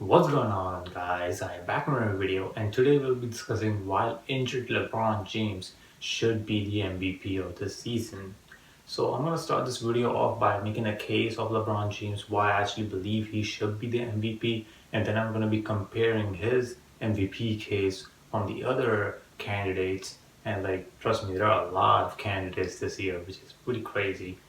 What's going on, guys? I am back with another video, and today we'll be discussing why injured LeBron James should be the MVP of this season. So I'm gonna start this video off by making a case of LeBron James, why I actually believe he should be the MVP, and then I'm gonna be comparing his MVP case on the other candidates. And trust me, there are a lot of candidates this year, which is pretty crazy.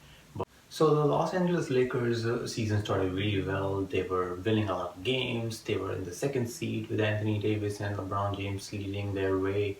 So the Los Angeles Lakers season started really well. They were winning a lot of games. They were in the second seed with Anthony Davis and LeBron James leading their way.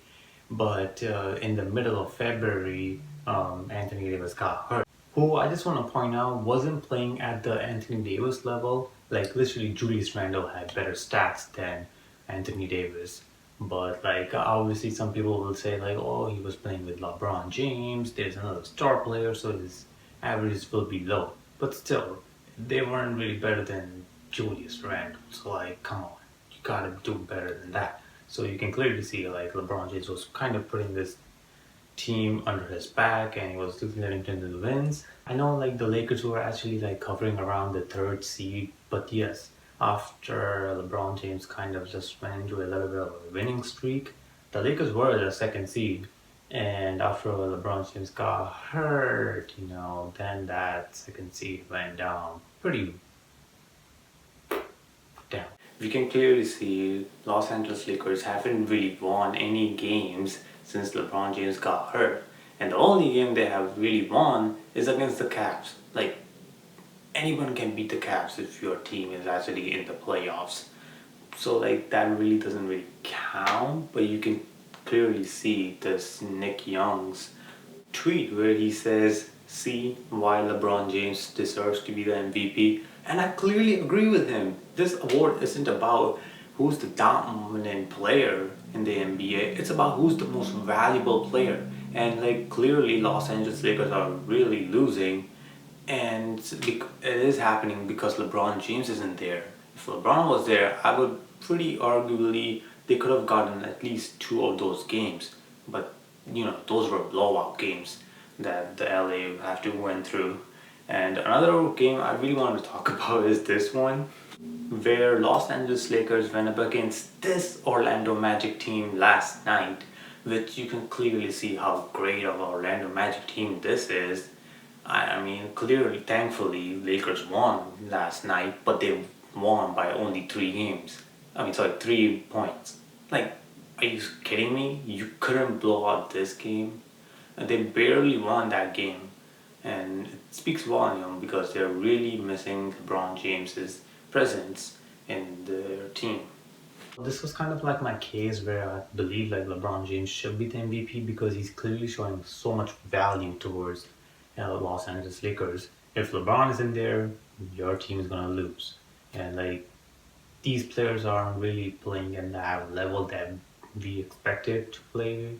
But in the middle of February, Anthony Davis got hurt. Who I just want to point out wasn't playing at the Anthony Davis level. Like literally, Julius Randle had better stats than Anthony Davis. But obviously, some people will say oh, he was playing with LeBron James. There's another star player, so his averages will be low. But still, they weren't really better than Julius Randle. So come on, you gotta do better than that. So you can clearly see LeBron James was kind of putting this team under his back, and he was letting them to the wins. I know the Lakers were actually covering around the third seed, but yes, after LeBron James kind of just went into a little bit of a winning streak, the Lakers were the second seed. And after LeBron James got hurt, then that second seed went down pretty down. We can clearly see Los Angeles Lakers haven't really won any games since LeBron James got hurt. And the only game they have really won is against the Cavs. Anyone can beat the Cavs if your team is actually in the playoffs. So that really doesn't really count, but you can clearly see this Nick Young's tweet where he says, "See why LeBron James deserves to be the MVP." And I clearly agree with him. This award isn't about who's the dominant player in the NBA. It's about who's the most valuable player. And clearly Los Angeles Lakers are really losing, and it is happening because LeBron James isn't there. If LeBron was there, I would pretty arguably they could have gotten at least two of those games. But those were blowout games that the LA have to went through. And another game I really want to talk about is this one, where Los Angeles Lakers went up against this Orlando Magic team last night, which you can clearly see how great of an Orlando Magic team this is. I mean, clearly, thankfully, Lakers won last night, but they won by only 3 games. I mean, sorry, 3 points. Are you kidding me? You couldn't blow out this game? And they barely won that game. And it speaks volume because they're really missing LeBron James's presence in their team. This was kind of like my case where I believe LeBron James should be the MVP because he's clearly showing so much value towards Los Angeles Lakers. If LeBron is in there, your team is gonna lose. And these players aren't really playing at that level that we expected to play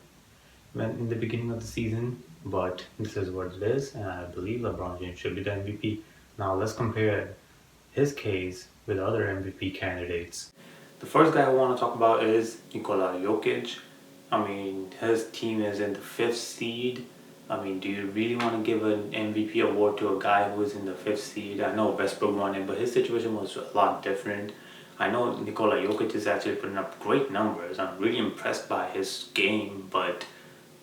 when in the beginning of the season. But this is what it is, and I believe LeBron James should be the MVP. Now let's compare his case with other MVP candidates. The first guy I want to talk about is Nikola Jokic. I mean, his team is in the 5th seed. I mean, do you really want to give an MVP award to a guy who is in the 5th seed? I know Westbrook won it, but his situation was a lot different. I know Nikola Jokic is actually putting up great numbers. I'm really impressed by his game, but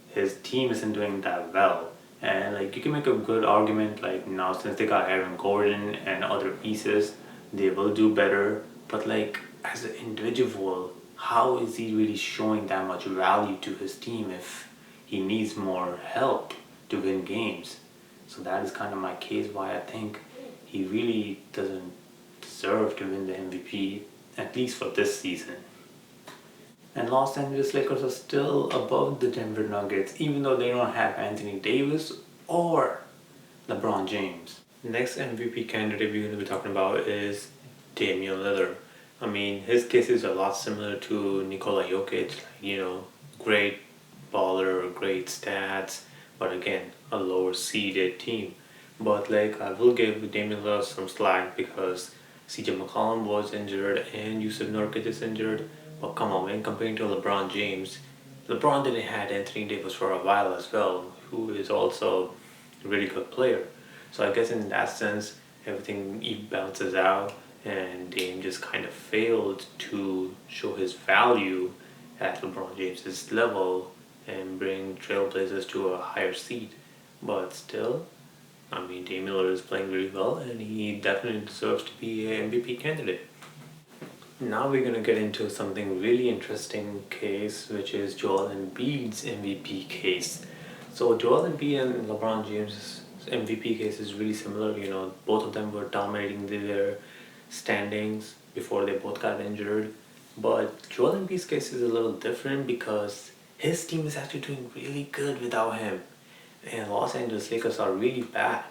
his team isn't doing that well. And you can make a good argument now since they got Aaron Gordon and other pieces, they will do better. But as an individual, how is he really showing that much value to his team if he needs more help to win games? So that is kind of my case why I think he really doesn't deserve to win the MVP, at least for this season. And Los Angeles Lakers are still above the Denver Nuggets, even though they don't have Anthony Davis or LeBron James. The next MVP candidate we're going to be talking about is Damian Lillard. I mean, his case is a lot similar to Nikola Jokic. Great baller, great stats, but again, a lower seeded team. But I will give Damian Lillard some slack because CJ McCollum was injured and Yusuf Nurkic is injured. But come on, when comparing to LeBron James, LeBron didn't have Anthony Davis for a while as well, who is also a really good player. So I guess in that sense, everything balances out. and Dame just kind of failed to show his value at LeBron James's level and bring Trailblazers to a higher seat. But still, I mean, Dame Miller is playing really well, and he definitely deserves to be an MVP candidate. Now we're gonna get into something really interesting case, which is Joel Embiid's MVP case. So Joel Embiid and LeBron James' MVP case is really similar. You know, both of them were dominating their standings before they both got injured. But Joel Embiid's case is a little different because his team is actually doing really good without him, and Los Angeles Lakers are really bad.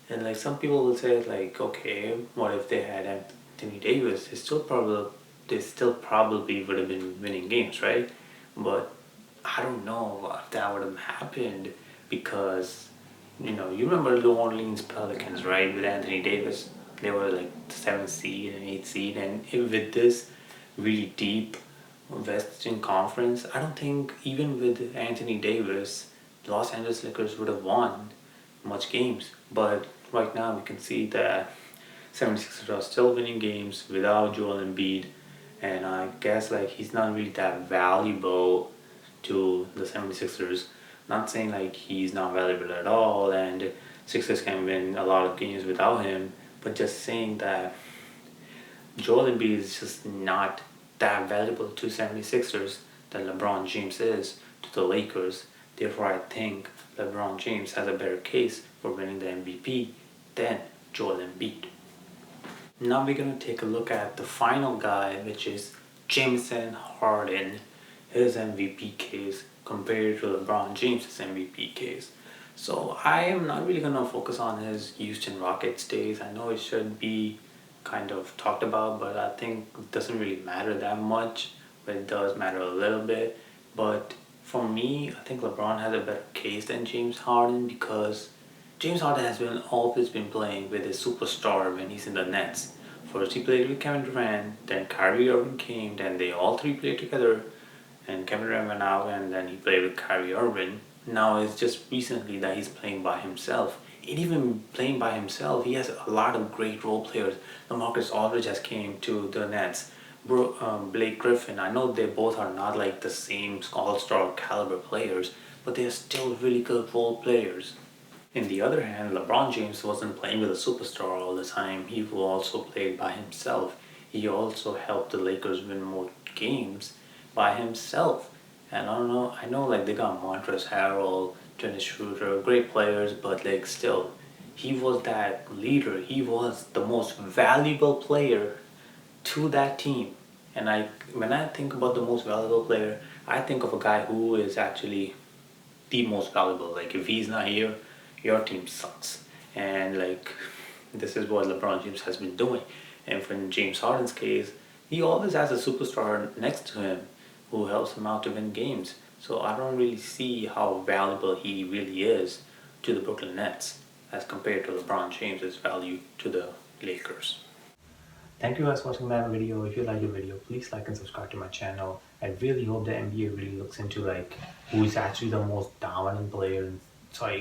And like some people will say, like, okay, what if they had Anthony Davis? They still probably would have been winning games, right? But I don't know if that would have happened because, you know, you remember the New Orleans Pelicans, right? With Anthony Davis, they were like the 7th seed and 8th seed, and with this really deep Western Conference, I don't think even with Anthony Davis, the Los Angeles Lakers would have won much games. But right now we can see that 76ers are still winning games without Joel Embiid, and I guess like he's not really that valuable to the 76ers. Not saying like he's not valuable at all and Sixers can win a lot of games without him, but just saying that Joel Embiid is just not that valuable to 76ers that LeBron James is to the Lakers. Therefore, I think LeBron James has a better case for winning the MVP than Joel Embiid. Now we're going to take a look at the final guy, which is Jameson Harden, his MVP case compared to LeBron James's MVP case. So I am not really going to focus on his Houston Rockets days. I know it should be kind of talked about, but I think it doesn't really matter that much, but it does matter a little bit. But for me, I think LeBron has a better case than James Harden because James Harden has always been playing with his superstar when he's in the Nets. First he played with Kevin Durant, then Kyrie Irving came, then they all three played together, and Kevin Durant went out, and then he played with Kyrie Irving. Now it's just recently that he's playing by himself. And even playing by himself, he has a lot of great role players. LaMarcus Aldridge has came to the Nets. Blake Griffin, I know they both are not like the same all-star caliber players, but they're still really good role players. On the other hand, LeBron James wasn't playing with a superstar all the time. He also played by himself. He also helped the Lakers win more games by himself. And I know like they got Montrezl Harrell, Dennis Schroeder, great players, but like still, he was that leader. He was the most valuable player to that team. And when I think about the most valuable player, I think of a guy who is actually the most valuable. Like if he's not here, your team sucks. And like this is what LeBron James has been doing. And for James Harden's case, he always has a superstar next to him who helps him out to win games. So I don't really see how valuable he really is to the Brooklyn Nets as compared to LeBron James's value to the Lakers. Thank you guys for watching that video. If you like the video, please like and subscribe to my channel. I really hope the NBA really looks into like who is actually the most dominant player,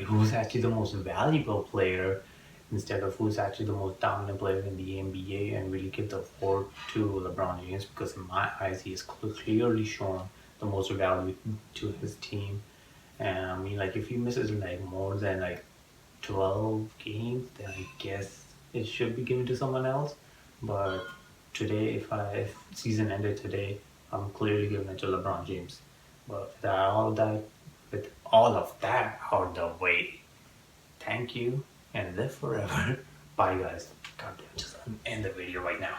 who's actually the most valuable player instead of who's actually the most dominant player in the NBA, and really give the award to LeBron James because in my eyes he is clearly shown the most value to his team. And I mean like if he misses like more than like 12 games, then I guess it should be given to someone else. But today, if season ended today, I'm clearly giving it to LeBron James. But with all of that out of the way, thank you and live forever. Bye guys. God damn, just end the video right now.